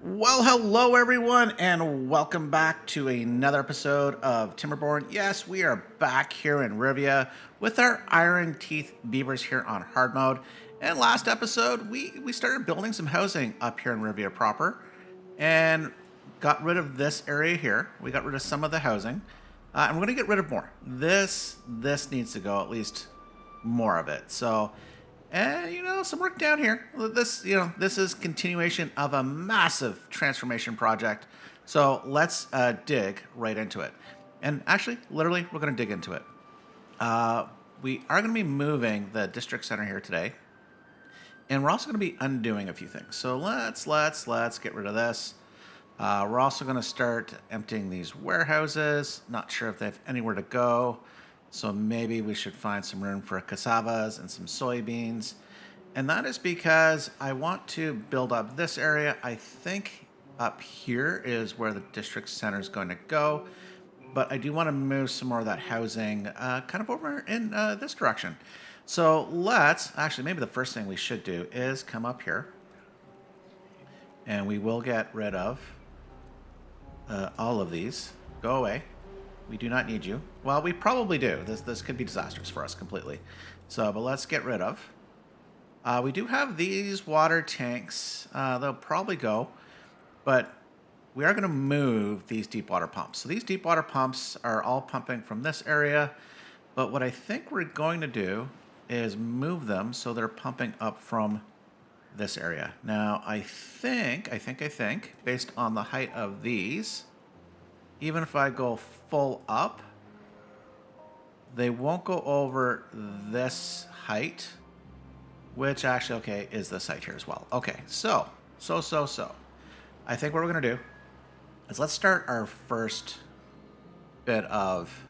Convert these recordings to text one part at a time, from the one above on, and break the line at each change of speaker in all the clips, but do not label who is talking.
Well, hello everyone, and welcome back to another episode of Timberborn. Yes, we are back here in Rivia with our iron teeth beavers here on hard mode. And last episode, we started building some housing up here in Rivia proper, and got rid of this area here. We got rid of some of the housing, and we're gonna get rid of more. This needs to go, at least more of it. So. And some work down here. This is continuation of a massive transformation project. So let's dig right into it. And actually, literally, we're going to dig into it. We are going to be moving the district center here today, and we're also going to be undoing a few things. So let's get rid of this. We're also going to start emptying these warehouses. Not sure if they have anywhere to go. So maybe we should find some room for cassavas and some soybeans. And that is because I want to build up this area. I think up here is where the district center is going to go. But I do want to move some more of that housing kind of over in this direction. So actually, maybe the first thing we should do is come up here. And we will get rid of all of these. Go away. We do not need you. Well, we probably do. This could be disastrous for us completely. But let's get rid of. We do have these water tanks. They'll probably go, but we are going to move these deep water pumps. So these deep water pumps are all pumping from this area, but what I think we're going to do is move them so they're pumping up from this area. Now, I think, based on the height of these, even if I go full up, they won't go over this height, which actually, okay, is this height here as well. Okay, so. I think what we're going to do is let's start our first bit of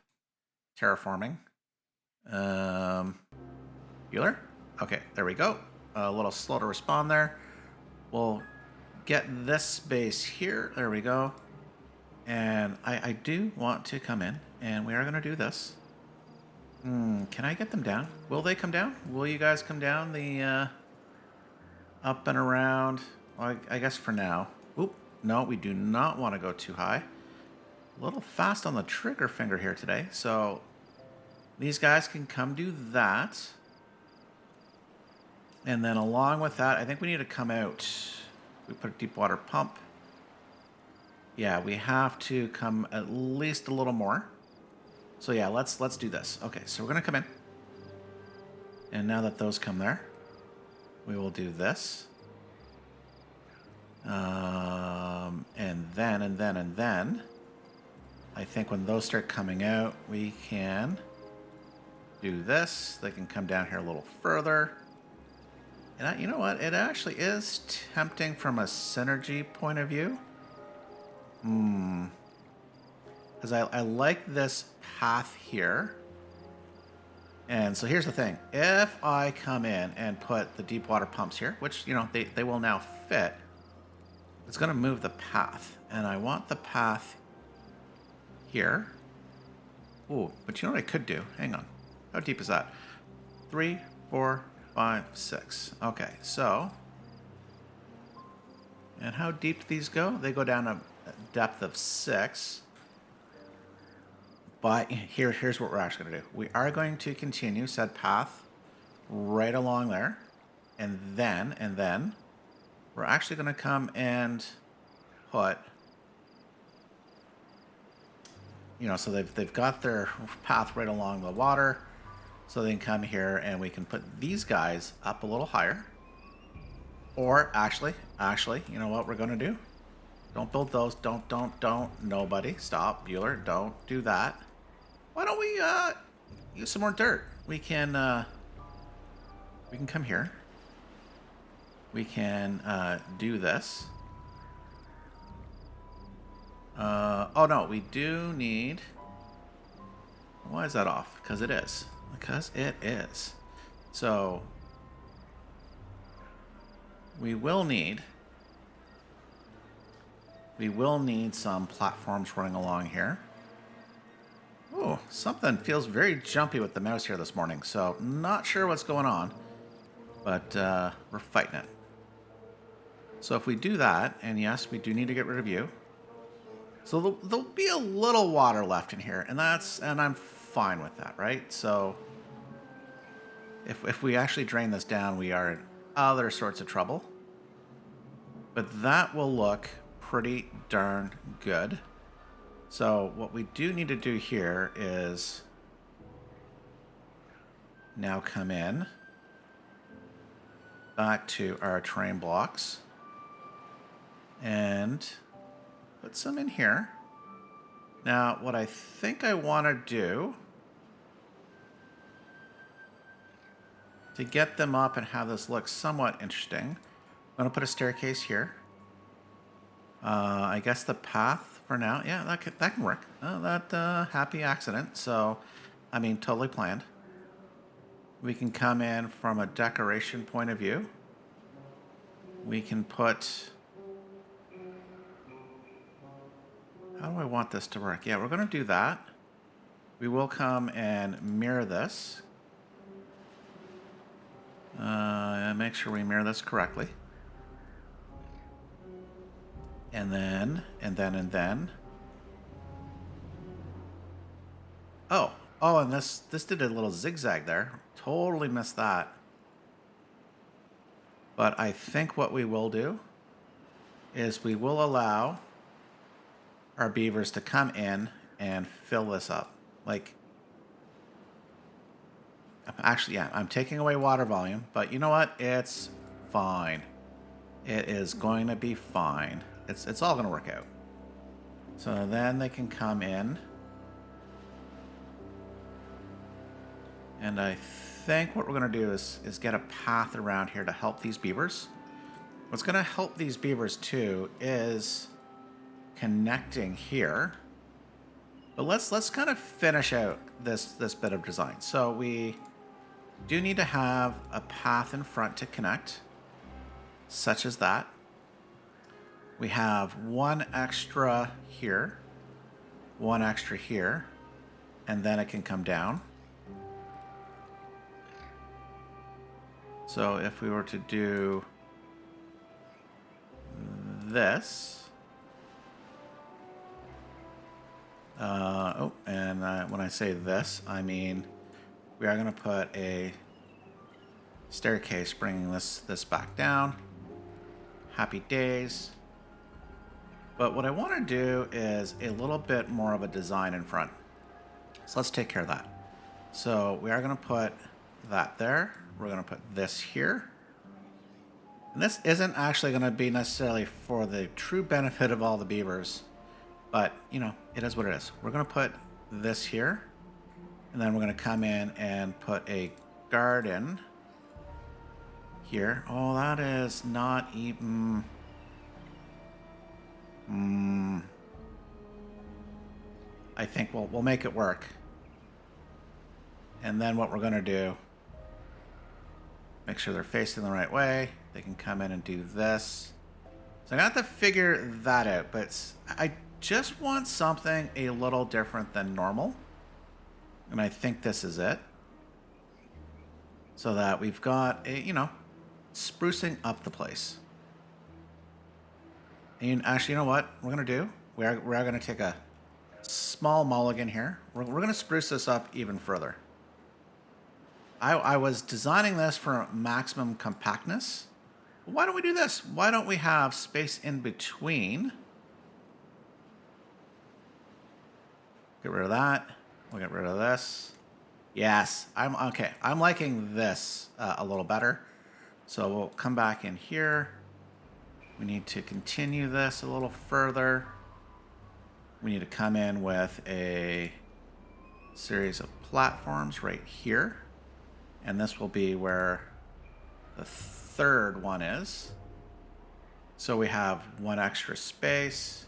terraforming. Bueller? Okay, there we go. A little slow to respond there. We'll get this base here. There we go. And I do want to come in, and we are going to do this. Can I get them down? Will they come down? Will you guys come down the up and around? Well, I guess for now. Oop, no, we do not want to go too high. A little fast on the trigger finger here today. So these guys can come do that. And then along with that, I think we need to come out. We put a deep water pump. Yeah, we have to come at least a little more. So yeah, let's do this. Okay, so we're gonna come in. And now that those come there, we will do this. And then, I think when those start coming out, we can do this. They can come down here a little further. And you know what? It actually is tempting from a synergy point of view. Because I like this path here. And so here's the thing. If I come in and put the deep water pumps here, which, they will now fit, it's going to move the path. And I want the path here. Ooh, but you know what I could do? Hang on. How deep is that? 3, 4, 5, 6. Okay, so. And how deep do these go? They go down a depth of 6. But here's what we're actually going to do. We are going to continue said path right along there. And then we're actually going to come and put, so they've got their path right along the water. So they can come here and we can put these guys up a little higher. Or actually, you know what we're going to do? Don't build those. Don't. Nobody. Stop. Bueller, don't do that. Why don't we use some more dirt? We can come here. We can do this. Oh no, we do need. Why is that off? Because it is. So we will need some platforms running along here. Oh, something feels very jumpy with the mouse here this morning, so not sure what's going on, but we're fighting it. So if we do that, and yes, we do need to get rid of you. So there'll be a little water left in here, and I'm fine with that, right? So if we actually drain this down, we are in other sorts of trouble. But that will look pretty darn good. So what we do need to do here is now come in back to our terrain blocks and put some in here. Now, what I think I want to do to get them up and have this look somewhat interesting, I'm going to put a staircase here. I guess the path for now, yeah, that can work. That happy accident. So, I mean, totally planned. We can come in from a decoration point of view. We can put... How do I want this to work? Yeah, we're going to do that. We will come and mirror this. Make sure we mirror this correctly. And then. Oh, and this did a little zigzag there. Totally missed that. But I think what we will do is we will allow our beavers to come in and fill this up. Like, actually, yeah, I'm taking away water volume, but you know what? It's fine. It is going to be fine. It's all going to work out. So then they can come in. And I think what we're going to do is get a path around here to help these beavers. What's going to help these beavers too is connecting here. But let's kind of finish out this bit of design. So we do need to have a path in front to connect, such as that. We have one extra here, one extra here, and then it can come down. So if we were to do this, when I say this, I mean we are going to put a staircase bringing this back down. Happy days. But what I want to do is a little bit more of a design in front. So let's take care of that. So we are going to put that there. We're going to put this here. And this isn't actually going to be necessarily for the true benefit of all the beavers. But, you know, it is what it is. We're going to put this here. And then we're going to come in and put a garden here. Oh, that is not even... I think we'll make it work. And then what we're going to do, make sure they're facing the right way. They can come in and do this. So I'm going to have to figure that out. But I just want something a little different than normal. And I think this is it. So that we've got, sprucing up the place. And actually, you know what we're going to do? We're going to take a small mulligan here. We're going to spruce this up even further. I was designing this for maximum compactness. Why don't we do this? Why don't we have space in between? Get rid of that. We'll get rid of this. Yes, I'm okay. I'm liking this a little better. So we'll come back in here. We need to continue this a little further. We need to come in with a series of platforms right here. And this will be where the third one is. So we have one extra space.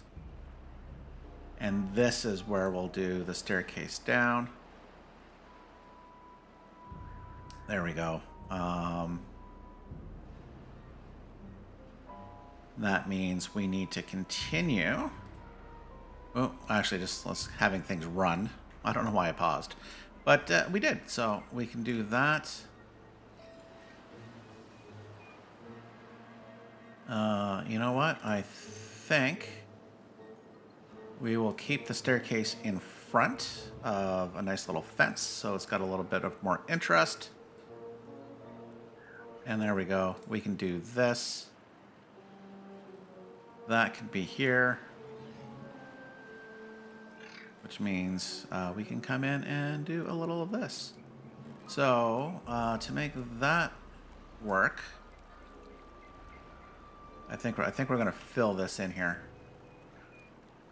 And this is where we'll do the staircase down. There we go. That means we need to continue. Oh, actually, let's having things run. I don't know why I paused. But we did, so we can do that. You know what? I think we will keep the staircase in front of a nice little fence, so it's got a little bit of more interest. And there we go. We can do this. That can be here, which means we can come in and do a little of this. So to make that work, I think we're gonna fill this in here.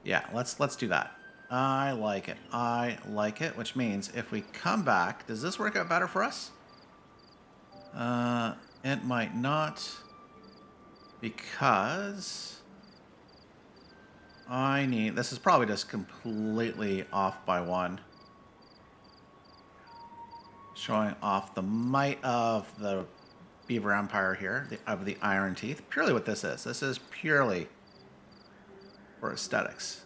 Yeah, let's do that. I like it. I like it, which means if we come back, does this work out better for us? It might not, because I need, this is probably just completely off by one. Showing off the might of the Beaver Empire here, of the ironteeth. Purely what this is. This is purely for aesthetics.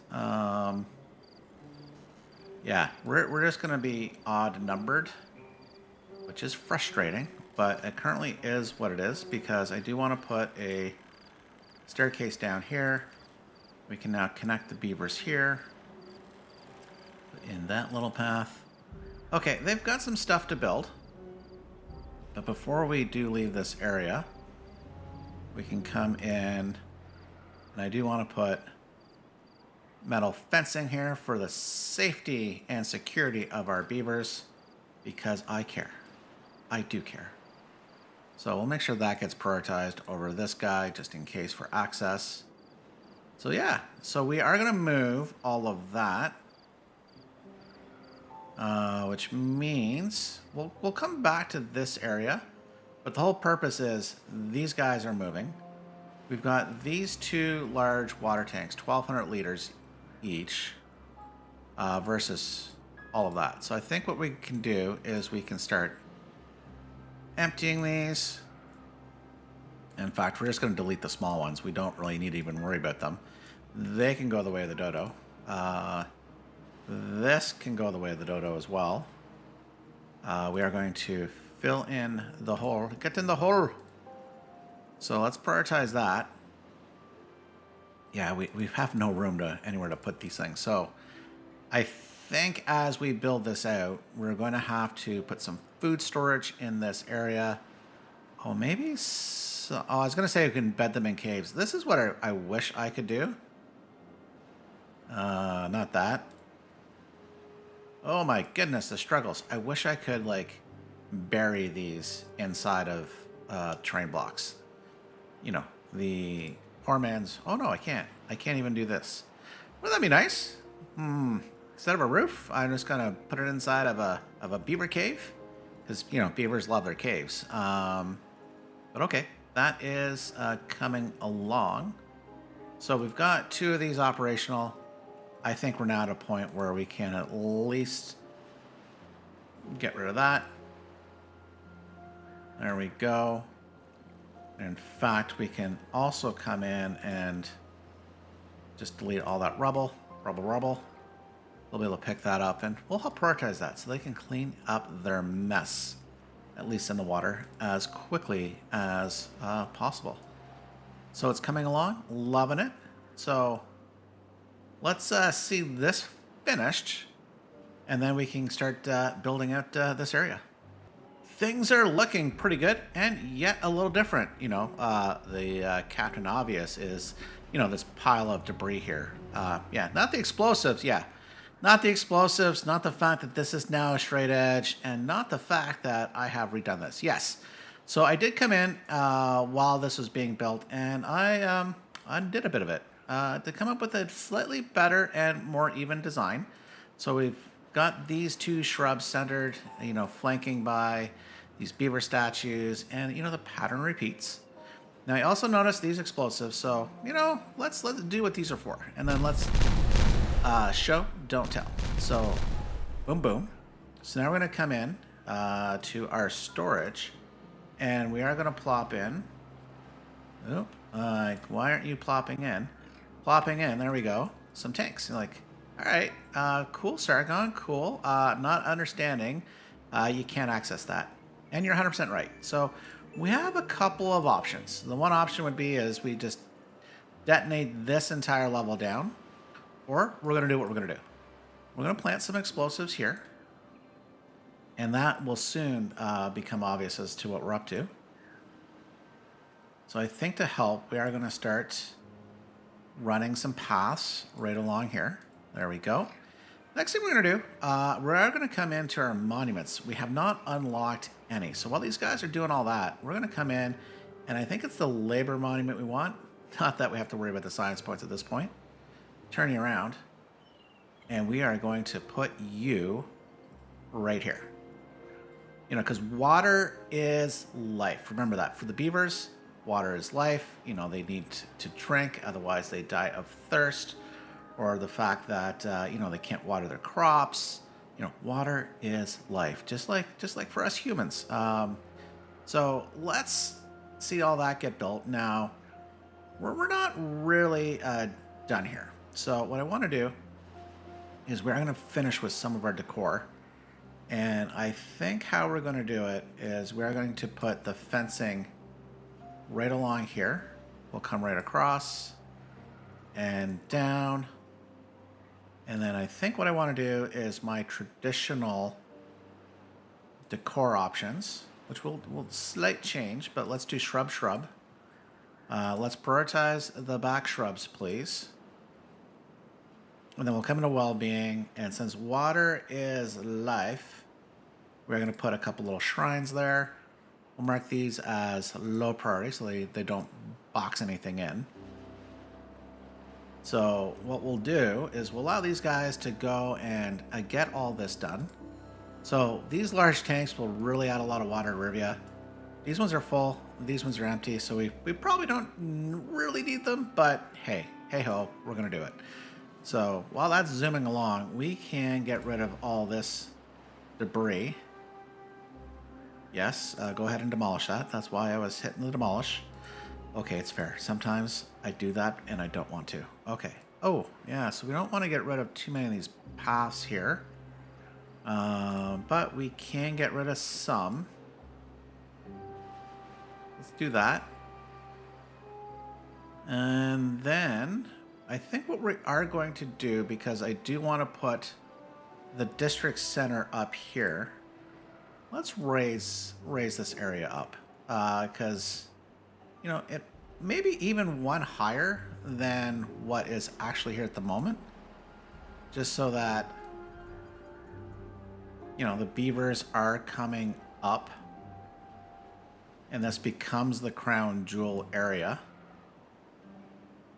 Yeah, we're just going to be odd numbered, which is frustrating, but it currently is what it is, because I do want to put a staircase down here. We can now connect the beavers here, in that little path. Okay, they've got some stuff to build, but before we do leave this area, we can come in, and I do want to put metal fencing here for the safety and security of our beavers, because I care. I do care. So we'll make sure that gets prioritized over this guy, just in case for access. So yeah, so we are going to move all of that, which means we'll come back to this area, but the whole purpose is these guys are moving. We've got these two large water tanks, 1,200 liters each, versus all of that. So I think what we can do is we can start emptying these. In fact, we're just going to delete the small ones. We don't really need to even worry about them. They can go the way of the dodo. This can go the way of the dodo as well. We are going to fill in the hole. Get in the hole. So let's prioritize that. Yeah, we have no room to anywhere to put these things. So I think as we build this out, we're going to have to put some food storage in this area. Oh, maybe. So, oh, I was going to say we can bed them in caves. This is what I wish I could do. Not that. Oh my goodness, the struggles. I wish I could, like, bury these inside of terrain blocks. You know, the poor man's... Oh no, I can't. I can't even do this. Wouldn't that be nice? Instead of a roof, I'm just going to put it inside of a beaver cave. Because, you know, beavers love their caves. But okay, that is coming along. So we've got two of these operational. I think we're now at a point where we can at least get rid of that. There we go. In fact, we can also come in and just delete all that rubble. They'll be able to pick that up, and we'll help prioritize that so they can clean up their mess, at least in the water, as quickly as possible. So it's coming along, loving it. So let's see this finished, and then we can start building out this area. Things are looking pretty good, and yet a little different. You know, the Captain Obvious is, you know, this pile of debris here. Yeah, not the explosives, yeah. Not the explosives, not the fact that this is now a straight edge, and not the fact that I have redone this. Yes. So I did come in while this was being built, and I did a bit of it to come up with a slightly better and more even design. So we've got these two shrubs centered, you know, flanking by these beaver statues, and, you know, the pattern repeats. Now, I also noticed these explosives, so, you know, let's do what these are for. And then let's show, don't tell. So, boom, boom. So now we're going to come in to our storage, and we are going to plop in. Oh, why aren't you plopping in? Plopping in, there we go. Some tanks. You're like, all right, cool, Sargon, cool. Not understanding, you can't access that. And you're 100% right. So We have a couple of options. The one option would be is we just detonate this entire level down, or we're going to do what we're going to do. We're going to plant some explosives here, and that will soon become obvious as to what we're up to. So I think to help, we are going to start running some paths right along here. There we go. Next thing we're going to do, we are going to come into our monuments. We have not unlocked any. So while these guys are doing all that, we're going to come in, and I think it's the labor monument we want. Not that we have to worry about the science points at this point. Turn you around, and we are going to put you right here. You know, because water is life. Remember that. For the beavers, water is life. You know, they need to drink, otherwise they die of thirst. Or the fact that you know, they can't water their crops. You know, water is life, just like for us humans. So let's see all that get built. Now, we're not really done here. So what I want to do is we're going to finish with some of our decor, and I think how we're going to do it is we're going to put the fencing right along here. We'll come right across and down. And then I think what I want to do is my traditional decor options, which will slight change, but let's do shrub. Let's prioritize the back shrubs, please. And then we'll come into well-being, and since water is life, we're going to put a couple little shrines there. We'll mark these as low priority so they don't box anything in. So what we'll do is we'll allow these guys to go and get all this done. So these large tanks will really add a lot of water to Rivia. These ones are full, these ones are empty, so we probably don't really need them, but hey ho, we're gonna do it. So while that's zooming along, we can get rid of all this debris. Yes, go ahead and demolish that. That's why I was hitting the demolish. Okay, it's fair. Sometimes I do that and I don't want to. Okay. Oh, yeah, so we don't want to get rid of too many of these paths here. But we can get rid of some. Let's do that. And then I think what we are going to do, because I do want to put the district center up here, let's raise this area up. Because, you know, it maybe even one higher than what is actually here at the moment. Just so that, you know, the beavers are coming up. And this becomes the crown jewel area.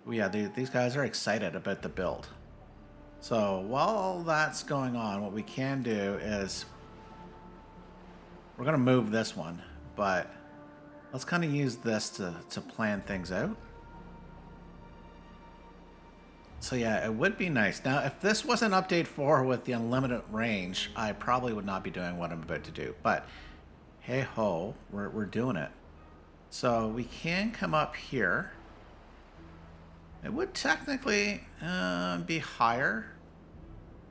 Yeah, these guys are excited about the build. So while all that's going on, what we can do is we're going to move this one, but let's kind of use this to plan things out. So yeah, it would be nice. Now, if this wasn't update 4 with the unlimited range, I probably would not be doing what I'm about to do. But hey ho, we're doing it. So we can come up here. It would technically be higher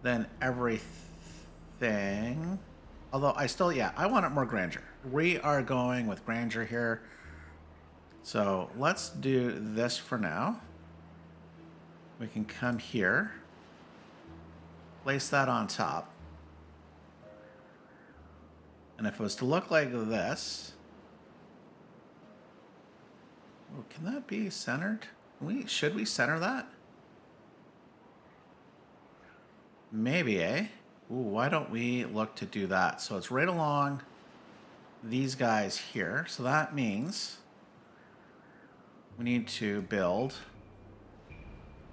than everything. Although I still, yeah, I want it more grandeur. We are going with grandeur here. So let's do this for now. We can come here. Place that on top. And if it was to look like this. Oh, can that be centered? Should we center that? Maybe, eh? Ooh, why don't we look to do that? So it's right along these guys here. So that means we need to build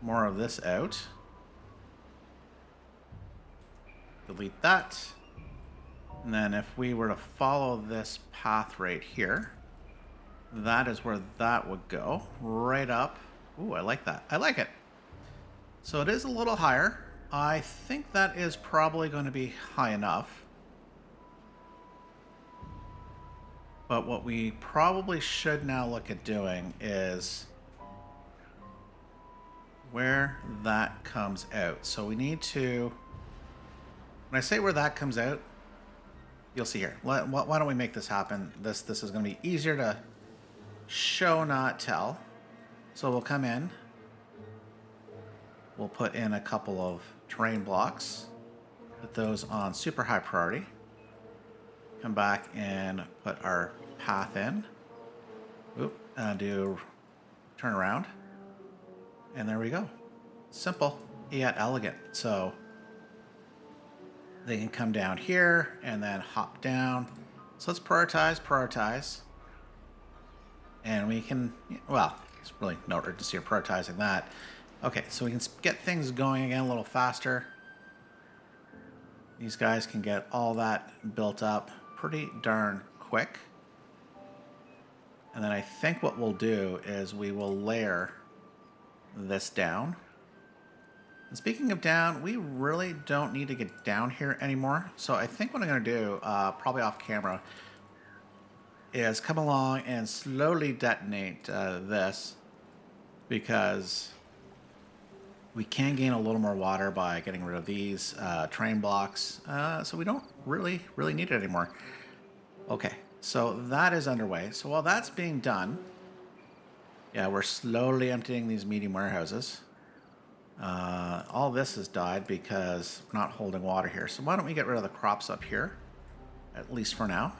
more of this out. Delete that. And then if we were to follow this path right here, that is where that would go. Right up. Ooh, I like that. I like it. So it is a little higher. I think that is probably going to be high enough. But what we probably should now look at doing is where that comes out. So we need to, when I say where that comes out, you'll see here. Why don't we make this happen? This is going to be easier to show, not tell. So we'll come in. We'll put in a couple of terrain blocks. Put those on super high priority. Come back and put our path in. Oop, do turn around. And there we go. Simple yet elegant. So they can come down here and then hop down. So let's prioritize. And we can, well, it's really no urgency of prioritizing that. Okay, so we can get things going again a little faster. These guys can get all that built up pretty darn quick. And then I think what we'll do is we will layer this down. And speaking of down, we really don't need to get down here anymore. So I think what I'm going to do, probably off camera, is come along and slowly detonate this, because we can gain a little more water by getting rid of these terrain blocks. So we don't really need it anymore. Okay, so that is underway. So while that's being done, yeah, we're slowly emptying these medium warehouses. All this has died because we're not holding water here. So why don't we get rid of the crops up here, at least for now.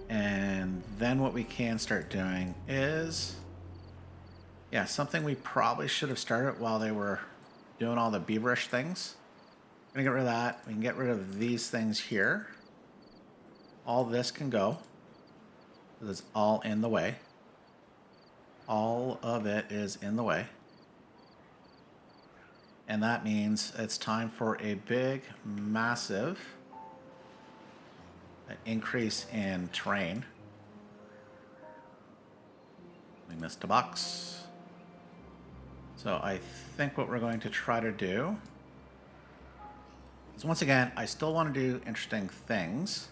And then what we can start doing is, yeah, something we probably should have started while they were doing all the beaverish things. We're gonna get rid of that. We can get rid of these things here. All this can go. It's all in the way. All of it is in the way. And that means it's time for a big, massive increase in terrain. We missed a box. So I think what we're going to try to do is, once again, I still want to do interesting things,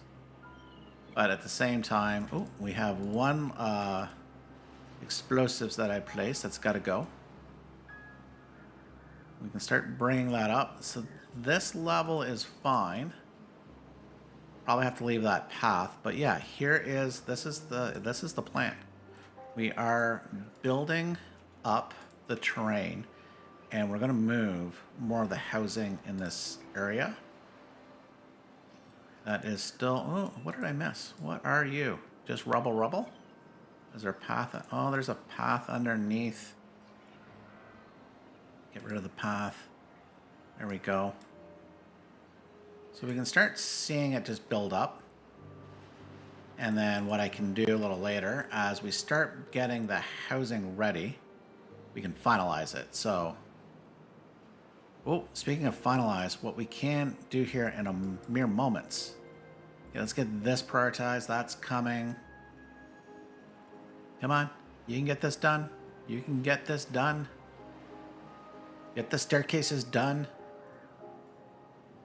but at the same time, oh, we have one explosives that I placed that's got to go. We can start bringing that up. So this level is fine. Probably have to leave that path, but yeah, here is, this is the plan. We are building up the terrain, and we're going to move more of the housing in this area. That is still, oh, what did I miss? What are you? Just rubble? Is there a path? Oh, there's a path underneath. Get rid of the path. There we go. So we can start seeing it just build up. And then what I can do a little later, as we start getting the housing ready, we can finalize it. So, oh, speaking of finalize, what we can do here in a mere moments. Okay, let's get this prioritized. That's coming. Come on, you can get this done. You can get this done. Get the staircases done.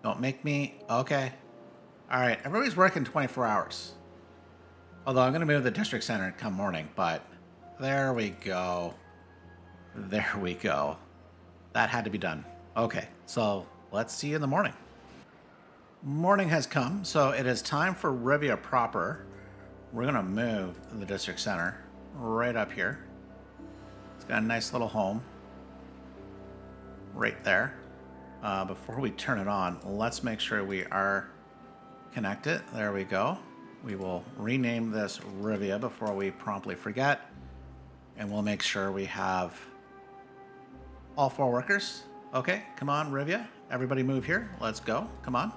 Don't make me, okay. All right, everybody's working 24 hours. Although I'm gonna move the district center come morning, but there we go. There we go. That had to be done. Okay, so let's see you in the morning. Morning has come, so it is time for Rivia proper. We're gonna move the district center right up here. It's got a nice little home right there. Before we turn it on, let's make sure we are connected. There we go. We will rename this Rivia before we promptly forget. And we'll make sure we have all 4 workers. Okay, come on, Rivia. Everybody move here. Let's go. Come on.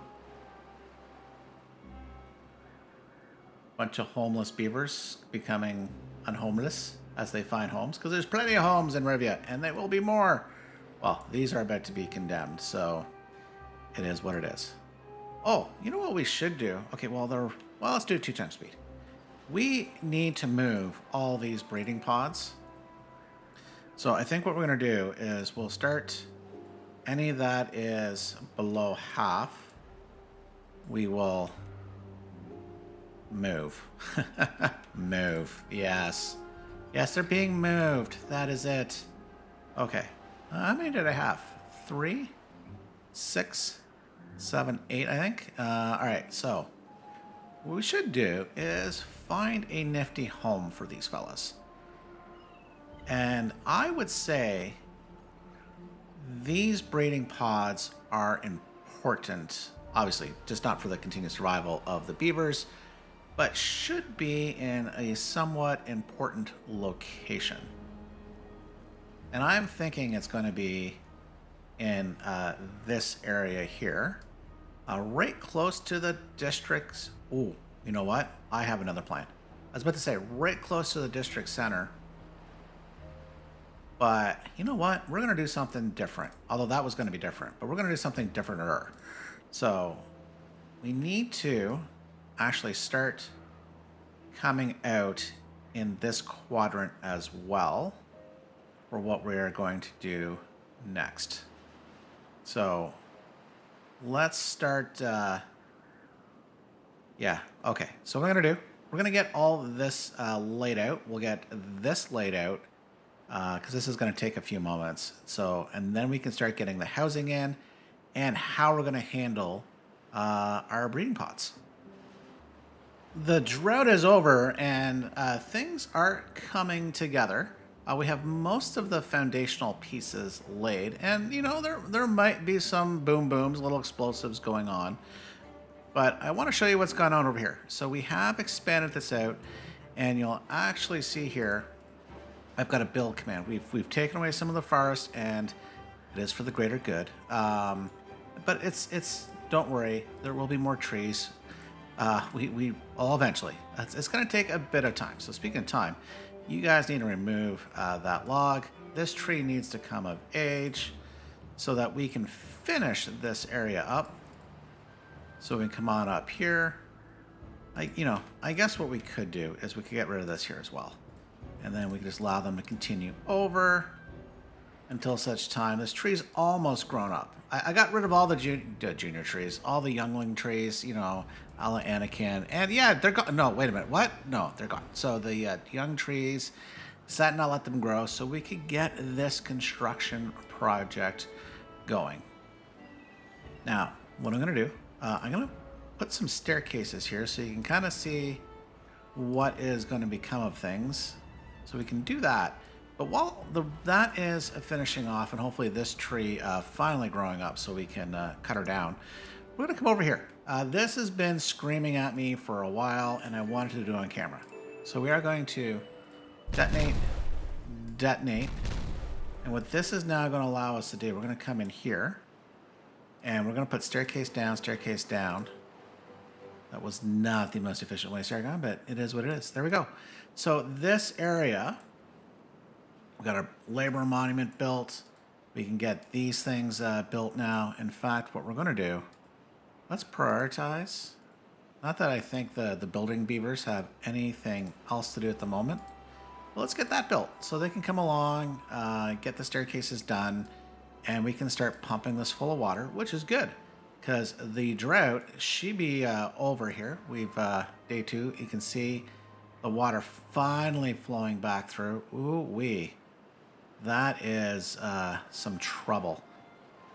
Bunch of homeless beavers becoming unhomeless as they find homes, because there's plenty of homes in Rivia, and there will be more. Well, these are about to be condemned, so it is what it is. Oh, you know what we should do? Okay, well, let's do 2 times speed. We need to move all these breeding pods. So I think what we're going to do is we'll start any that is below half. We will move. Move. Yes. Yes, they're being moved. That is it. Okay. How many did I have? 3? 6? 7, 8, I think. All right, so what we should do is find a nifty home for these fellas. And I would say these breeding pods are important, obviously, just not for the continued survival of the beavers, but should be in a somewhat important location. And I'm thinking it's going to be in this area here, right close to the district's. Oh, you know what? I have another plan. I was about to say right close to the district center, but you know what? We're going to do something different. Although that was going to be different, but we're going to do something different. So we need to actually start coming out in this quadrant as well for what we're going to do next. So let's start. Yeah, okay. So what we're going to do, we're going to get all this laid out. We'll get this laid out because this is going to take a few moments. So, and then we can start getting the housing in and how we're going to handle our breeding pods. The drought is over and things are coming together. We have most of the foundational pieces laid, and you know there might be some boom booms, little explosives going on, but I want to show you what's gone on over here. So we have expanded this out, and you'll actually see here I've got a build command. We've taken away some of the forest, and it is for the greater good. But it's don't worry, there will be more trees. We all eventually. It's going to take a bit of time. So speaking of time, you guys need to remove that log. This tree needs to come of age so that we can finish this area up. So we can come on up here. I guess what we could do is we could get rid of this here as well. And then we can just allow them to continue over until such time. This tree's almost grown up. I got rid of all the junior trees, all the youngling trees, a la Anakin. And yeah, they're gone. No, wait a minute. What? No, they're gone. So the young trees, decided not to let them grow so we could get this construction project going. Now, what I'm going to do, I'm going to put some staircases here so you can kind of see what is going to become of things. So we can do that. But while that is finishing off, and hopefully this tree finally growing up so we can cut her down, we're going to come over here. This has been screaming at me for a while, and I wanted to do it on camera. So we are going to detonate. And what this is now going to allow us to do, we're going to come in here, and we're going to put staircase down, staircase down. That was not the most efficient way, Sargon, but it is what it is. There we go. So this area, we've got our labor monument built. We can get these things built now. In fact, what we're going to do, let's prioritize. Not that I think the building beavers have anything else to do at the moment. But let's get that built so they can come along, get the staircases done, and we can start pumping this full of water, which is good. Because the drought should be over here. We've, day 2, you can see the water finally flowing back through. Ooh-wee. That is some trouble.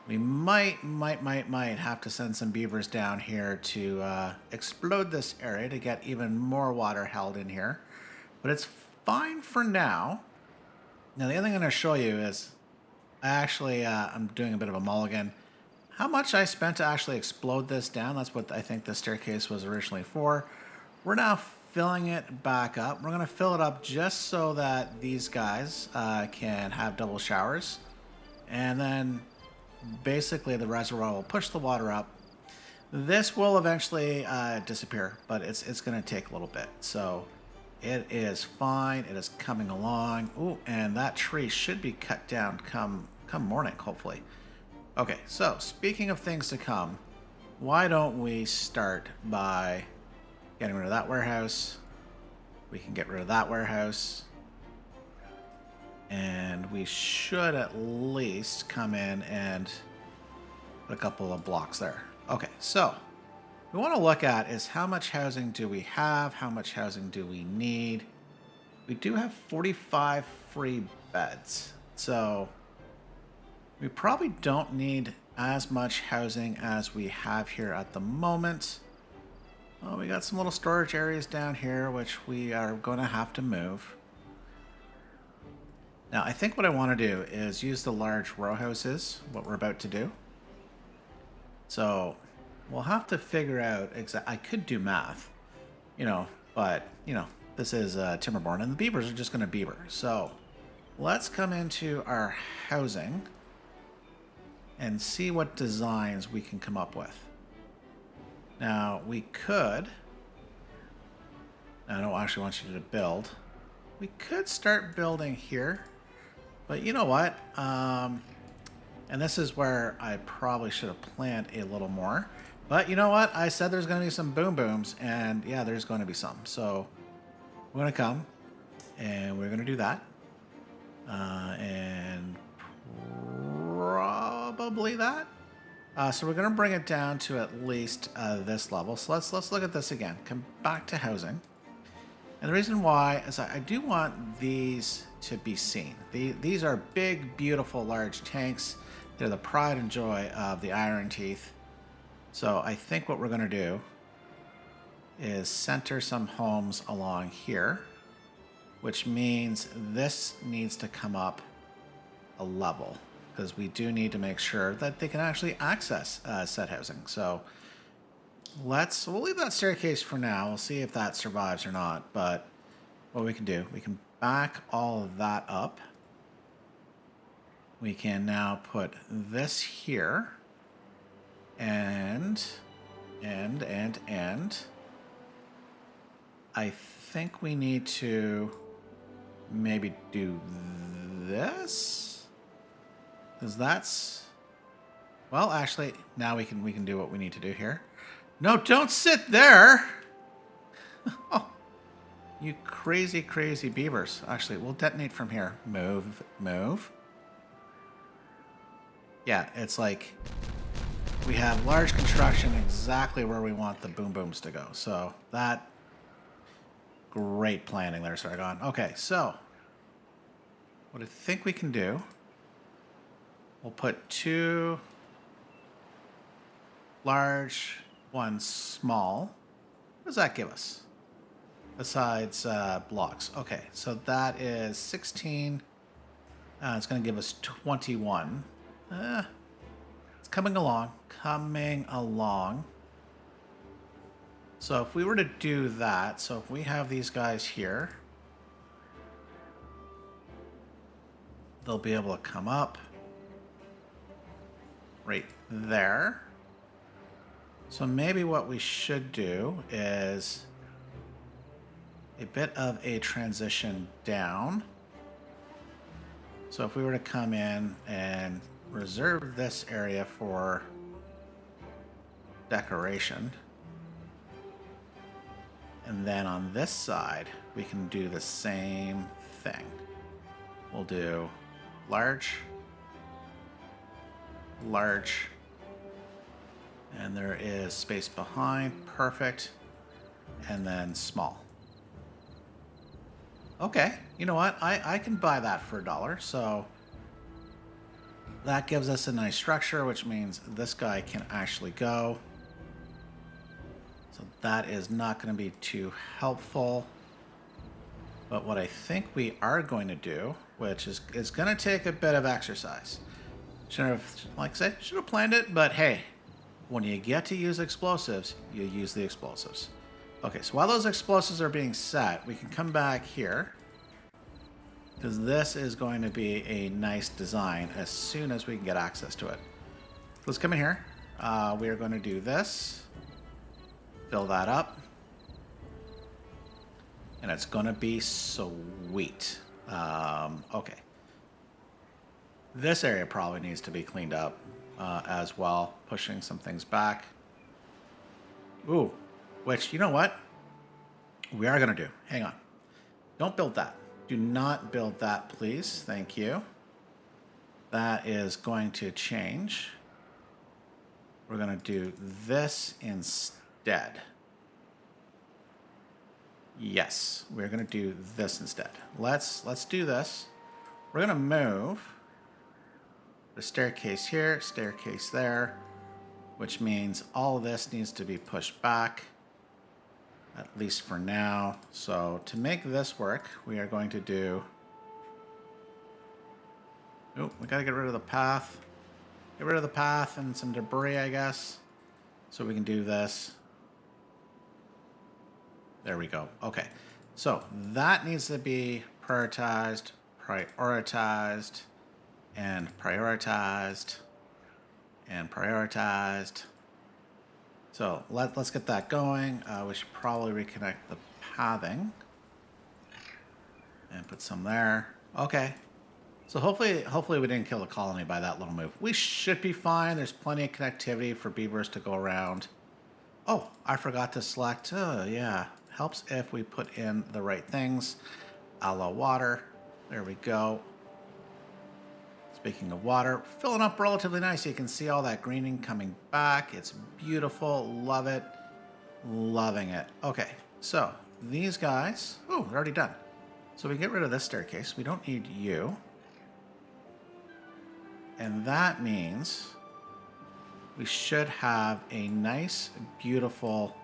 We might have to send some beavers down here to explode this area to get even more water held in here. But it's fine for now. Now, the other thing I'm going to show you is actually I'm doing a bit of a mulligan. How much I spent to actually explode this down, that's what I think the staircase was originally for. We're now filling it back up. We're going to fill it up just so that these guys can have double showers. And then basically the reservoir will push the water up. This will eventually disappear, but it's going to take a little bit. So it is fine. It is coming along. Ooh, and that tree should be cut down come morning, hopefully. Okay, so speaking of things to come, why don't we start by getting rid of that warehouse? We can get rid of that warehouse. And we should at least come in and put a couple of blocks there. Okay, so we want to look at is how much housing do we have? How much housing do we need? We do have 45 free beds. So We probably don't need as much housing as we have here at the moment. Oh, we got some little storage areas down here, which we are going to have to move. Now, I think what I want to do is use the large row houses, what we're about to do. So we'll have to figure out exactly. I could do math, but, this is Timberborn, and the beavers are just going to beaver. So let's come into our housing and see what designs we can come up with. Now, we could... I don't actually want you to build. We could start building here. But you know what? And this is where I probably should have planned a little more. But you know what? I said there's going to be some boom booms. And yeah, there's going to be some. So we're going to come. And we're going to do that. And probably that. So we're going to bring it down to at least this level. So let's look at this again. Come back to housing. And the reason why is I do want these to be seen. These are big, beautiful, large tanks. They're the pride and joy of the ironteeth. So I think what we're going to do is center some homes along here, which means this needs to come up a level, because we do need to make sure that they can actually access said housing. So we'll leave that staircase for now. We'll see if that survives or not. But what we can do, we can back all of that up. We can now put this here and I think we need to maybe do this, because that's, well, actually now we can do what we need to do here. No, don't sit there. Oh, you crazy beavers. Actually, we'll detonate from here. Move. Yeah, it's like we have large construction exactly where we want the boom booms to go. So that, great planning there, Sargon. Okay, so what I think we can do, we'll put 2 large, 1 small. What does that give us? Besides blocks. Okay, so that is 16. It's going to give us 21. It's coming along. So if we were to do that, so if we have these guys here, they'll be able to come up right there. So maybe what we should do is a bit of a transition down. So if we were to come in and reserve this area for decoration, and then on this side, we can do the same thing. We'll do large, and there is space behind, perfect, and then small. Okay, you know what? I can buy that for $1, so that gives us a nice structure, which means this guy can actually go. So that is not going to be too helpful. But what I think we are going to do, which is going to take a bit of exercise. Should have planned it, but hey, when you get to use explosives, you use the explosives. Okay, so while those explosives are being set, we can come back here, because this is going to be a nice design as soon as we can get access to it. Let's come in here. We are going to do this. Fill that up. And it's going to be sweet. Okay. This area probably needs to be cleaned up as well. Pushing some things back. Ooh. Which, you know what? We are going to do. Hang on. Don't build that. Do not build that, please. Thank you. That is going to change. We're going to do this instead. Yes, we're going to do this instead. Let's do this. We're going to move a staircase here, staircase there, which means all of this needs to be pushed back, at least for now. So to make this work, we are going to do... Oh, we gotta get rid of the path. Get rid of the path and some debris, I guess. So we can do this. There we go. Okay. So that needs to be prioritized, prioritized, and prioritized, and prioritized. So let's get that going. We should probably reconnect the pathing and put some there. Okay. So hopefully we didn't kill the colony by that little move. We should be fine. There's plenty of connectivity for beavers to go around. Oh, I forgot to select. Yeah, helps if we put in the right things. A la water. There we go. Speaking of water, filling up relatively nice. You can see all that greening coming back. It's beautiful. Love it. Loving it. Okay, so these guys. Oh, we're already done. So we get rid of this staircase. We don't need you. And that means we should have a nice, beautiful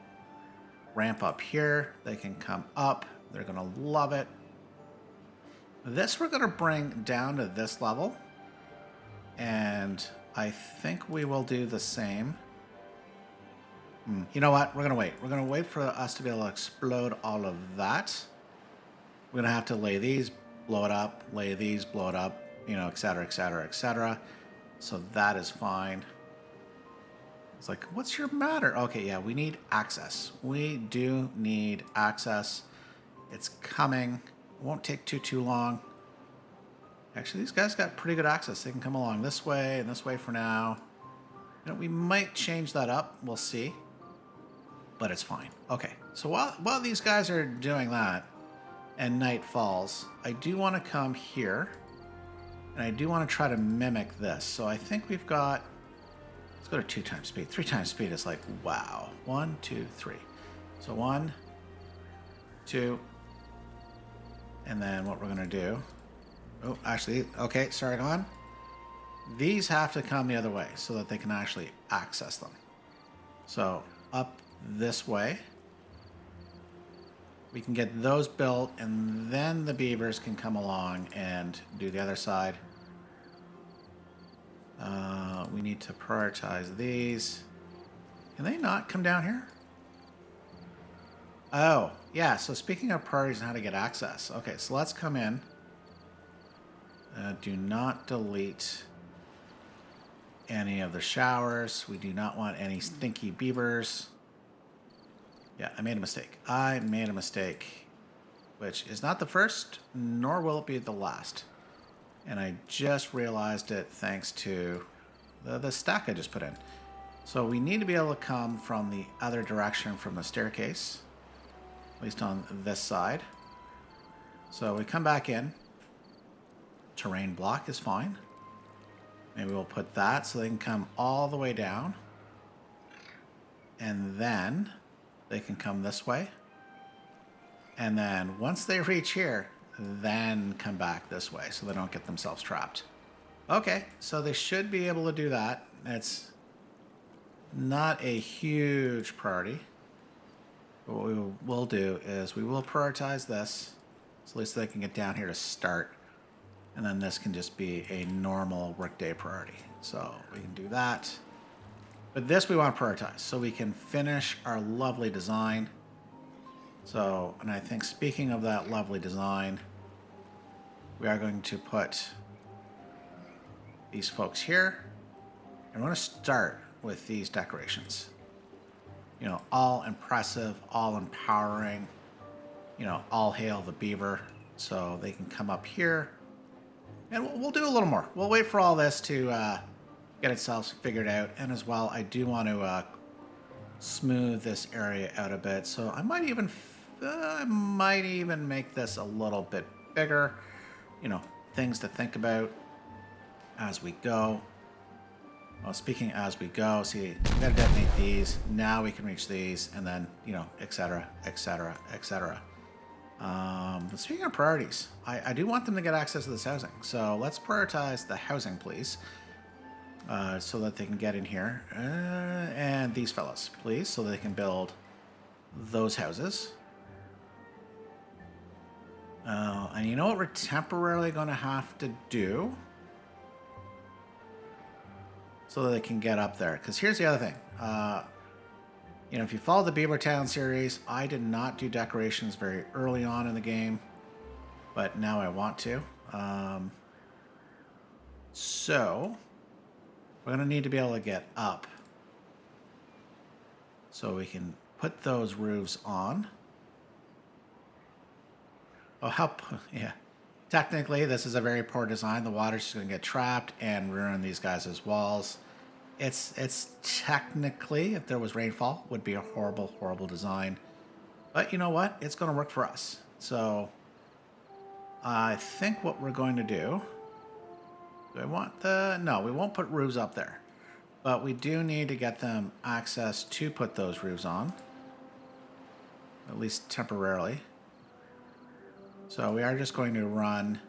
ramp up here. They can come up. They're going to love it. This we're going to bring down to this level. And I think we will do the same. You know what? We're going to wait. We're going to wait for us to be able to explode all of that. We're going to have to lay these, blow it up, lay these, blow it up. You know, et cetera, et cetera, et cetera. So that is fine. It's like, what's your matter? Okay, yeah, we need access. We do need access. It's coming. It won't take too long. Actually, these guys got pretty good access. They can come along this way and this way for now. You know, we might change that up. We'll see. But it's fine. Okay, so while these guys are doing that and night falls, I do want to come here. And I do want to try to mimic this. So I think we've got, let's go to 2 times speed. 3 times speed is like, wow. 1, 2, 3. So 1, 2, and then what we're going to do. Oh, actually, okay, Sargon. These have to come the other way so that they can actually access them. So up this way. We can get those built, and then the beavers can come along and do the other side. We need to prioritize these. Can they not come down here? Oh, yeah. So speaking of priorities and how to get access. Okay, so let's come in. Do not delete any of the showers. We do not want any stinky beavers. Yeah, I made a mistake. I made a mistake, which is not the first, nor will it be the last. And I just realized it thanks to the stack I just put in. So we need to be able to come from the other direction from the staircase, at least on this side. So we come back in. Terrain block is fine. Maybe we'll put that so they can come all the way down. And then they can come this way. And then once they reach here, then come back this way so they don't get themselves trapped. Okay, so they should be able to do that. It's not a huge priority. But what we will do is we will prioritize this, so at least they can get down here to start. And then this can just be a normal workday priority. So we can do that. But this we want to prioritize so we can finish our lovely design. So, and I think speaking of that lovely design, we are going to put these folks here. And we're going to start with these decorations. You know, all impressive, all empowering, you know, all hail the beaver. So they can come up here. And we'll do a little more. We'll wait for all this to get itself figured out. And as well, I do want to smooth this area out a bit. So I might even make this a little bit bigger. You know, things to think about as we go. Well, speaking as we go, see, we gotta detonate these. Now we can reach these, and then, you know, etc., etc., etc. But speaking of priorities, I do want them to get access to this housing. So let's prioritize the housing, please. so that they can get in here. And these fellas, please, so they can build those houses. And you know what we're temporarily going to have to do? So that they can get up there. Because here's the other thing. You know, if you follow the Beaver Town series, I did not do decorations very early on in the game. But now I want to. So we're going to need to be able to get up. So we can put those roofs on. Oh, yeah. Technically, this is a very poor design. The water's just going to get trapped and ruin these guys' walls. It's technically, if there was rainfall, would be a horrible, horrible design. But you know what? It's going to work for us. So I think what we're going to do no, we won't put roofs up there. But we do need to get them access to put those roofs on. At least temporarily. So we are just going to run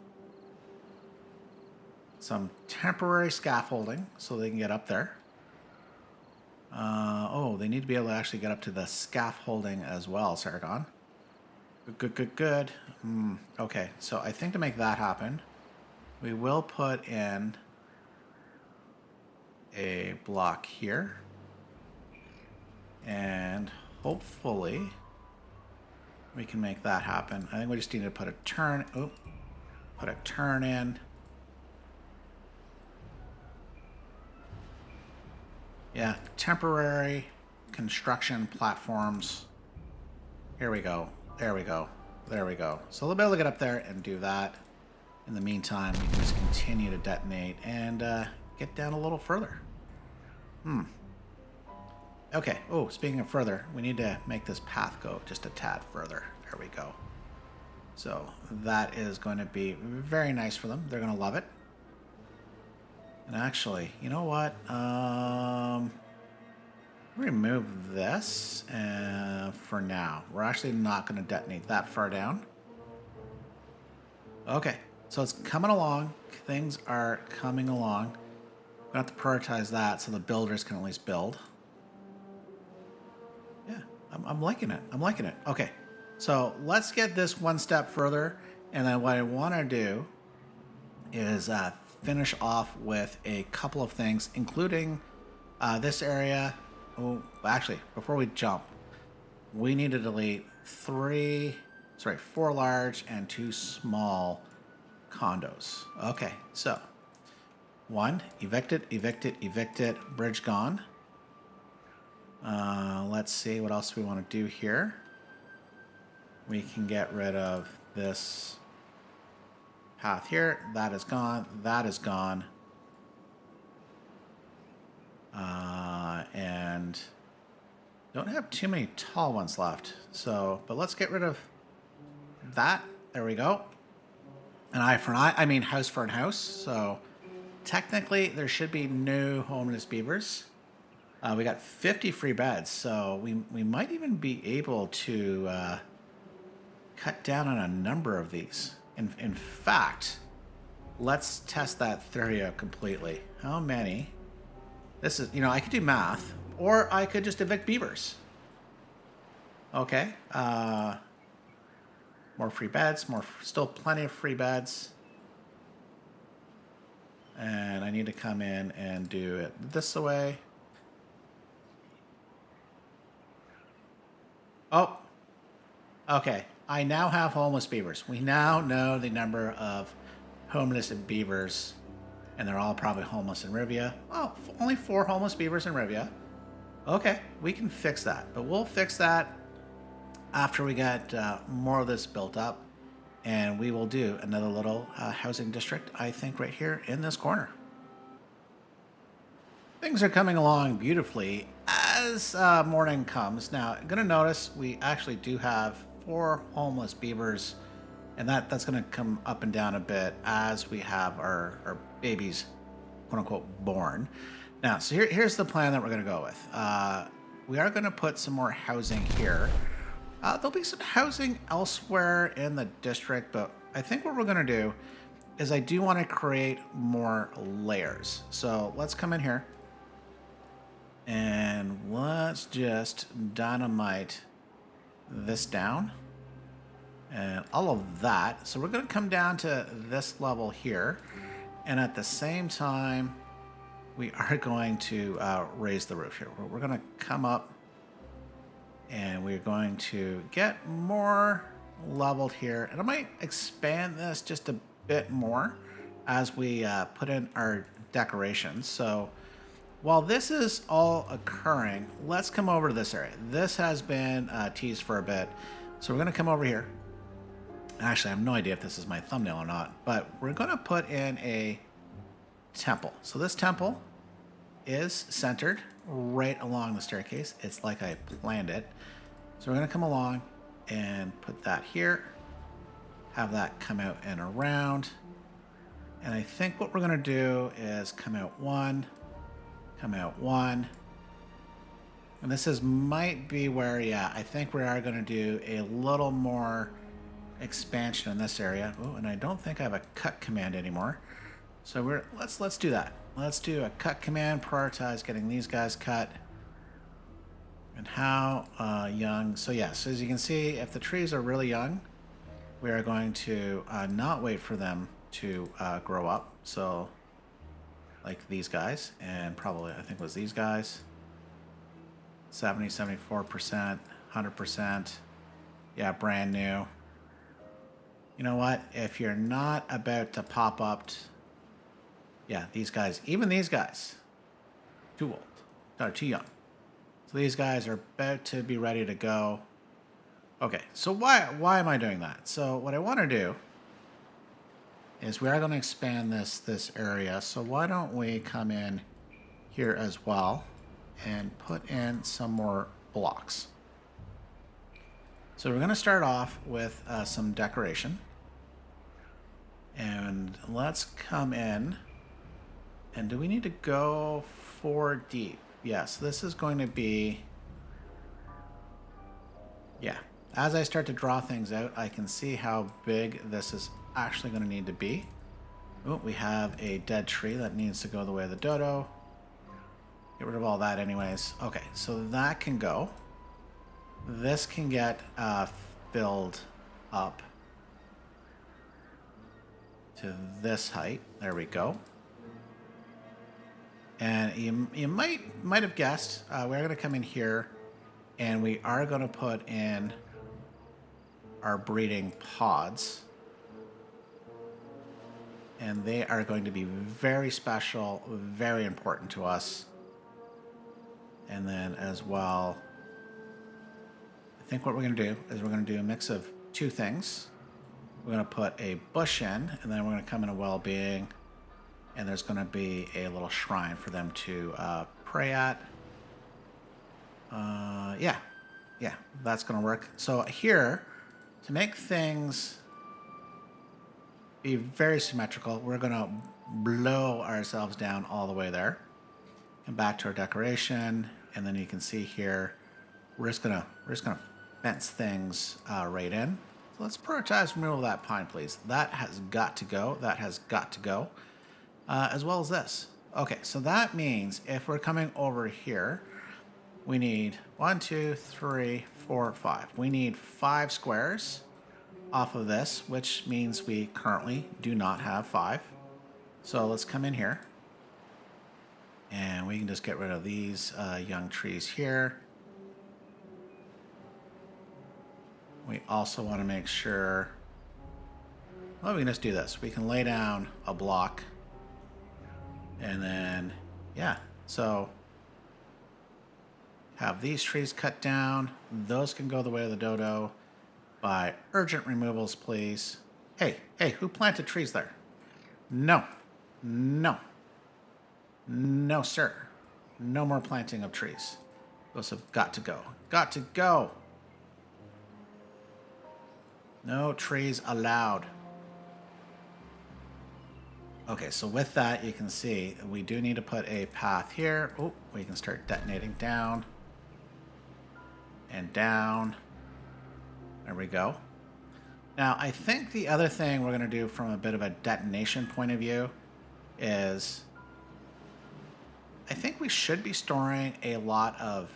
some temporary scaffolding so they can get up there. Oh, they need to be able to actually get up to the scaffolding as well, Sargon. Good. Okay, so I think to make that happen, we will put in a block here. And hopefully we can make that happen. I think we just need to put a turn. Put a turn in. Yeah, temporary construction platforms. Here we go. There we go. There we go. So they'll be able to get up there and do that. In the meantime, we can just continue to detonate and get down a little further. Okay. Oh, speaking of further, we need to make this path go just a tad further. There we go. So that is going to be very nice for them. They're going to love it. And actually, you know what? Remove this for now. We're actually not going to detonate that far down. Okay. So it's coming along. Things are coming along. We're going to have to prioritize that so the builders can at least build. Yeah, I'm liking it. I'm liking it. Okay, so let's get this one step further. And then what I want to do is finish off with a couple of things, including this area. Oh, actually, before we jump, we need to delete 4 large and 2 small condos. Okay, so 1, evicted, bridge gone. Let's see what else we want to do here. We can get rid of this path here. That is gone. That is gone. And don't have too many tall ones left. So, but let's get rid of that. There we go. An eye for an eye. I mean, house for an house. So technically, there should be no homeless beavers. We got 50 free beds, so we might even be able to cut down on a number of these. In fact, let's test that theory out completely. How many? This is, I could do math, or I could just evict beavers. Okay. More free beds, still plenty of free beds. And I need to come in and do it this way. Oh, okay. I now have homeless beavers. We now know the number of homeless beavers, and they're all probably homeless in Rivia. Oh, only 4 homeless beavers in Rivia. Okay, we can fix that, but we'll fix that after we get more of this built up, and we will do another little housing district, I think, right here in this corner. Things are coming along beautifully as morning comes. Now, I'm going to notice we actually do have 4 homeless beavers, and that's going to come up and down a bit as we have our babies, quote unquote, born. Now, so here's the plan that we're going to go with. We are going to put some more housing here. There'll be some housing elsewhere in the district, but I think what we're going to do is I do want to create more layers. So let's come in here and let's just dynamite this down and all of that. So we're going to come down to this level here. And at the same time, we are going to raise the roof here. We're going to come up and we're going to get more leveled here. And I might expand this just a bit more as we put in our decorations. So while this is all occurring, let's come over to this area. This has been teased for a bit. So we're going to come over here. Actually, I have no idea if this is my thumbnail or not, but we're going to put in a temple. So this temple is centered right along the staircase. It's like I planned it. So we're going to come along and put that here. Have that come out and around. And I think what we're going to do is come out one. And this might be where, yeah, I think we are going to do a little more expansion in this area. Oh, and I don't think I have a cut command anymore. So let's do that. Let's do a cut command, prioritize getting these guys cut. And how young, so yes, as you can see, if the trees are really young, we are going to not wait for them to grow up. So like these guys, and probably I think it was these guys, 70, 74%, 100%. Yeah, brand new. You know what? If you're not about to pop up, yeah, these guys, even these guys, too old, or too young. So these guys are about to be ready to go. Okay, so why am I doing that? So what I want to do is we are going to expand this area. So why don't we come in here as well and put in some more blocks. So we're going to start off with some decoration. And let's come in. And do we need to go 4 deep? Yes, this is going to be... Yeah, as I start to draw things out, I can see how big this is actually going to need to be. Oh, we have a dead tree that needs to go the way of the dodo. Get rid of all that anyways. Okay, so that can go. This can get filled up to this height. There we go. And you might have guessed, we're going to come in here and we are going to put in our breeding pods. And they are going to be very special, very important to us. And then as well, I think what we're going to do is we're going to do a mix of 2 things. We're going to put a bush in, and then we're going to come into well-being, and there's going to be a little shrine for them to pray at. Yeah, that's going to work. So here, to make things be very symmetrical, we're going to blow ourselves down all the way there. And back to our decoration, and then you can see here, we're just gonna fence things right in. So let's prioritize removal of that pine, please. That has got to go. That has got to go. As well as this. Okay, so that means if we're coming over here, we need 1, 2, 3, 4, 5. We need 5 squares off of this, which means we currently do not have 5. So let's come in here. And we can just get rid of these young trees here. We also want to make sure, well, we can just do this. We can lay down a block. And then, yeah, so have these trees cut down. Those can go the way of the dodo. By urgent removals, please. Hey, who planted trees there? No, sir. No more planting of trees. Those have got to go. Got to go. No trees allowed. Okay, so with that, you can see we do need to put a path here. Oh, we can start detonating down. And down. There we go. Now, I think the other thing we're going to do from a bit of a detonation point of view is I think we should be storing a lot of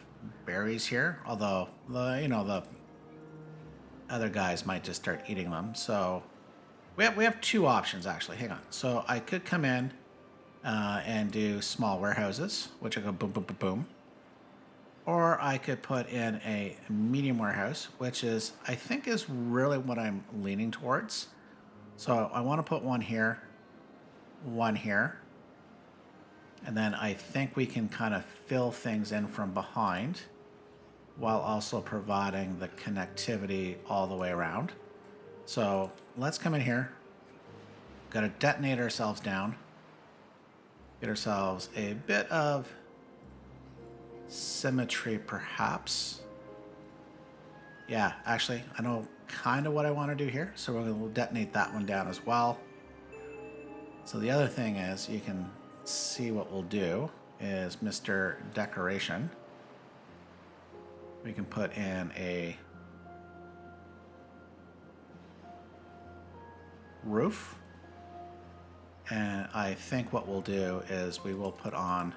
berries here, although the other guys might just start eating them. So we have two options actually. Hang on. So I could come in and do small warehouses, which I go boom, boom, boom, boom. Or I could put in a medium warehouse, which is, I think, is really what I'm leaning towards. So I want to put one here, and then I think we can kind of fill things in from behind while also providing the connectivity all the way around. So let's come in here, got to detonate ourselves down, get ourselves a bit of symmetry perhaps. Yeah, actually, I know kind of what I want to do here. So we're going to detonate that one down as well. So the other thing is you can see what we'll do is Mr. Decoration. We can put in a roof. And I think what we'll do is we will put on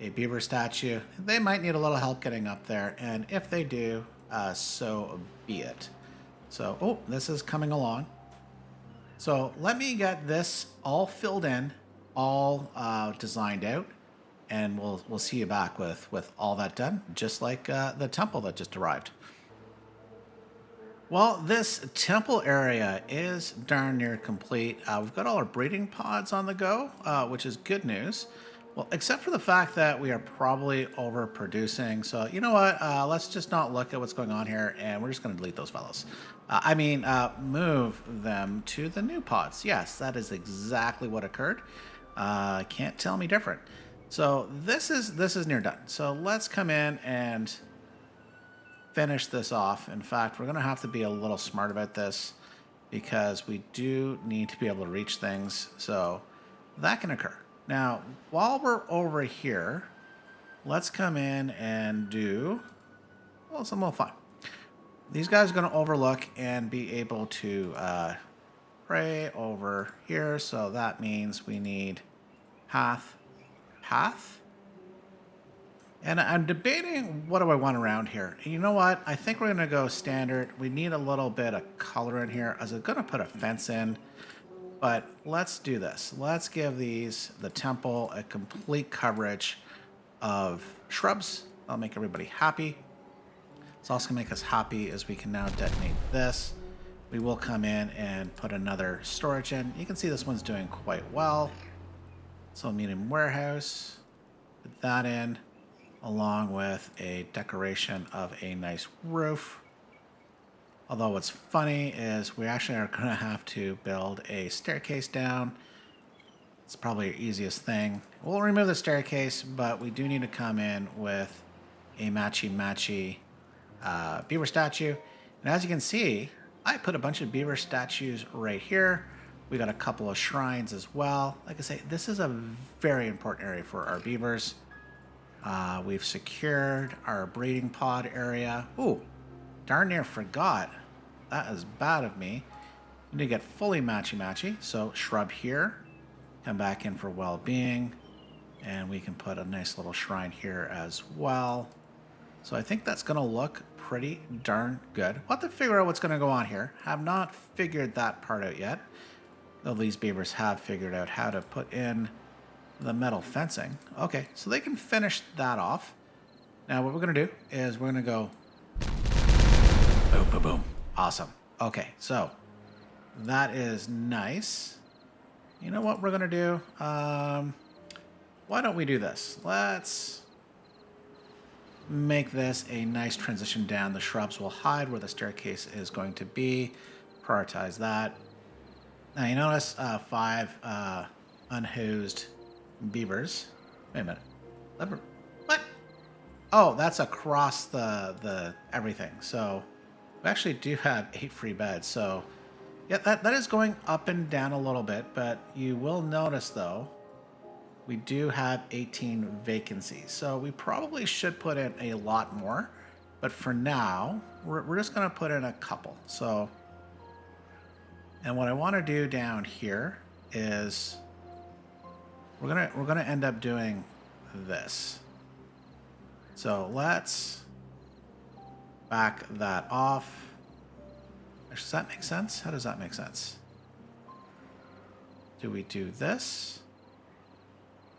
a beaver statue. They might need a little help getting up there, and if they do, so be it. So, oh, this is coming along. So let me get this all filled in, all designed out, and we'll see you back with all that done, just like the temple that just arrived. Well, this temple area is darn near complete. We've got all our breeding pods on the go, which is good news. Well, except for the fact that we are probably overproducing. So, you know what? Let's just not look at what's going on here, and we're just going to delete those fellows. Move them to the new pods. Yes, that is exactly what occurred. Can't tell me different. So this is near done. So let's come in and finish this off. In fact, we're going to have to be a little smart about this because we do need to be able to reach things. So that can occur. Now, while we're over here, let's come in and do, well, some little fun. These guys are going to overlook and be able to pray over here. So that means we need path. And I'm debating what do I want around here. And you know what? I think we're going to go standard. We need a little bit of color in here. I was going to put a fence in. But let's do this. Let's give the temple a complete coverage of shrubs. That'll make everybody happy. It's also going to make us happy as we can now detonate this. We will come in and put another storage in. You can see this one's doing quite well. So medium warehouse, put that in, along with a decoration of a nice roof. Although what's funny is we actually are going to have to build a staircase down. It's probably the easiest thing. We'll remove the staircase, but we do need to come in with a matchy beaver statue. And as you can see, I put a bunch of beaver statues right here. We got a couple of shrines as well. Like I say, this is a very important area for our beavers. We've secured our breeding pod area. Ooh, darn near forgot. That is bad of me. We need to get fully matchy. So shrub here. Come back in for well-being. And we can put a nice little shrine here as well. So I think that's going to look pretty darn good. We'll have to figure out what's going to go on here. Have not figured that part out yet. Though these beavers have figured out how to put in the metal fencing. Okay, so they can finish that off. Now what we're going to do is we're going to go boom, boom, boom. Awesome. Okay, so that is nice. You know what we're going to do? Why don't we do this? Let's make this a nice transition down. The shrubs will hide where the staircase is going to be. Prioritize that. Now you notice 5 unhoused beavers. Wait a minute. What? Oh, that's across the everything. So we actually do have 8 free beds. So yeah, that is going up and down a little bit, but you will notice though, we do have 18 vacancies. So we probably should put in a lot more, but for now, we're just gonna put in a couple. So And what I want to do down here is we're gonna end up doing this. So let's back that off. Does that make sense? How does that make sense? Do we do this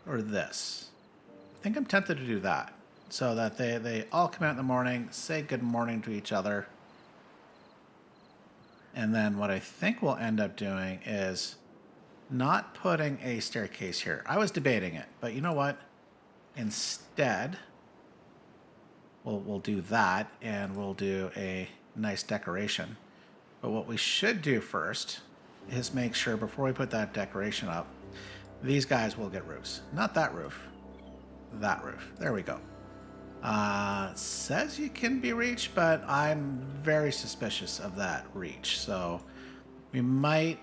or this? I think I'm tempted to do that so that they all come out in the morning, say good morning to each other. And then what I think we'll end up doing is not putting a staircase here. I was debating it, but you know what? Instead, we'll do that and we'll do a nice decoration. But what we should do first is make sure before we put that decoration up, these guys will get roofs. Not that roof. That roof. There we go. Says you can be reached, but I'm very suspicious of that reach. So we might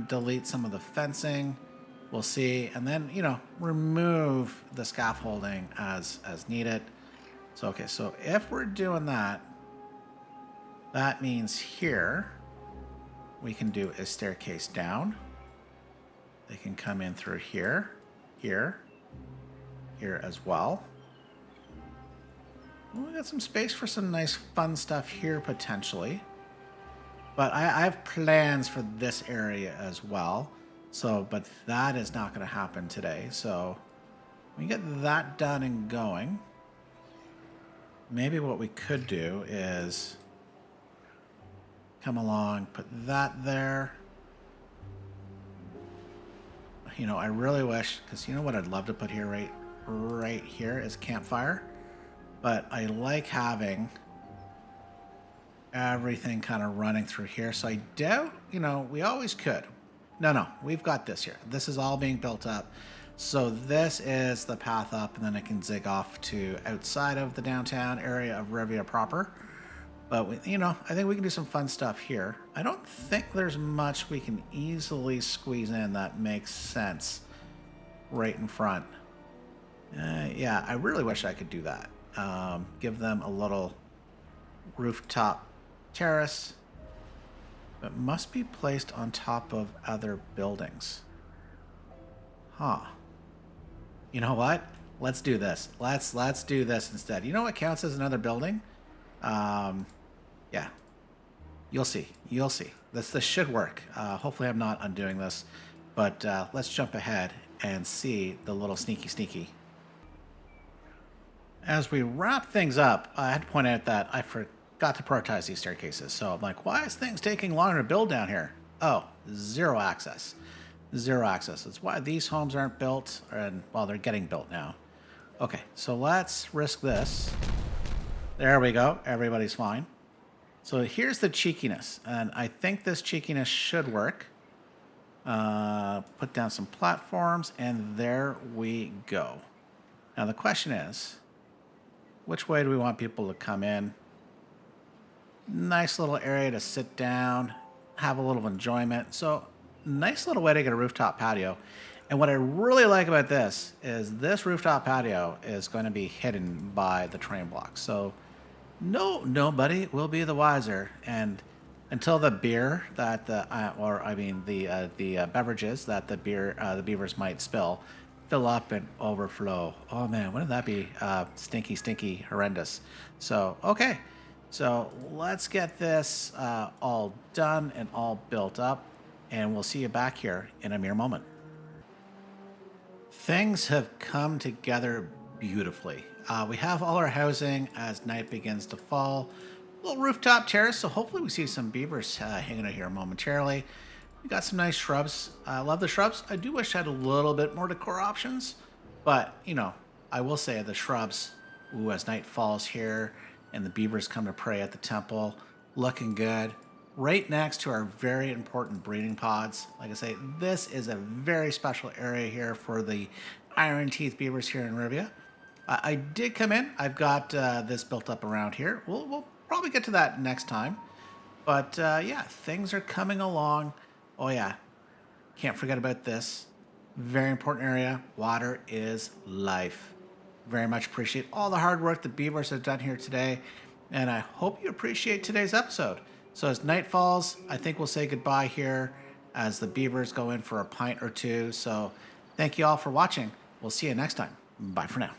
delete some of the fencing. We'll see. And then, remove the scaffolding as needed. So, okay. So if we're doing that, that means here we can do a staircase down. They can come in through here, here as well. Well, we got some space for some nice fun stuff here potentially. But I have plans for this area as well. So, but that is not going to happen today. So we get that done and going. Maybe what we could do is come along, put that there. I really wish, because you know what I'd love to put here right here is campfire. But I like having everything kind of running through here. So I doubt, we always could. No, we've got this here. This is all being built up. So this is the path up, and then it can zig off to outside of the downtown area of Rivia proper. But, I think we can do some fun stuff here. I don't think there's much we can easily squeeze in that makes sense right in front. Yeah, I really wish I could do that. Give them a little rooftop terrace, but must be placed on top of other buildings. Huh. You know what? Let's do this. Let's do this instead. You know what counts as another building? Yeah. You'll see. This should work. Hopefully I'm not undoing this, but let's jump ahead and see the little sneaky. As we wrap things up, I had to point out that I forgot to prioritize these staircases. So I'm like, why is things taking longer to build down here? Oh, zero access. That's why these homes aren't built, and well, they're getting built now. Okay, so let's risk this. There we go. Everybody's fine. So here's the cheekiness, and I think this cheekiness should work. Put down some platforms, and there we go. Now the question is, which way do we want people to come in? Nice little area to sit down, have a little enjoyment. So nice little way to get a rooftop patio. And what I really like about this is this rooftop patio is going to be hidden by the train blocks. So nobody will be the wiser. And until the beer that the beverages that the beavers might fill up and overflow. Oh man, wouldn't that be stinky, horrendous? So, okay. So let's get this all done and all built up, and we'll see you back here in a mere moment. Things have come together beautifully. We have all our housing as night begins to fall. Little rooftop terrace, so hopefully we see some beavers hanging out here momentarily. We got some nice shrubs. I love the shrubs. I do wish I had a little bit more decor options, but I will say the shrubs, as night falls here and the beavers come to prey at the temple, looking good. Right next to our very important breeding pods. Like I say, this is a very special area here for the ironteeth beavers here in Rivia. I did come in. I've got this built up around here. We'll probably get to that next time. But yeah, things are coming along. Oh yeah, can't forget about this. Very important area. Water is life. Very much appreciate all the hard work the beavers have done here today. And I hope you appreciate today's episode. So as night falls, I think we'll say goodbye here as the beavers go in for a pint or two. So thank you all for watching. We'll see you next time. Bye for now.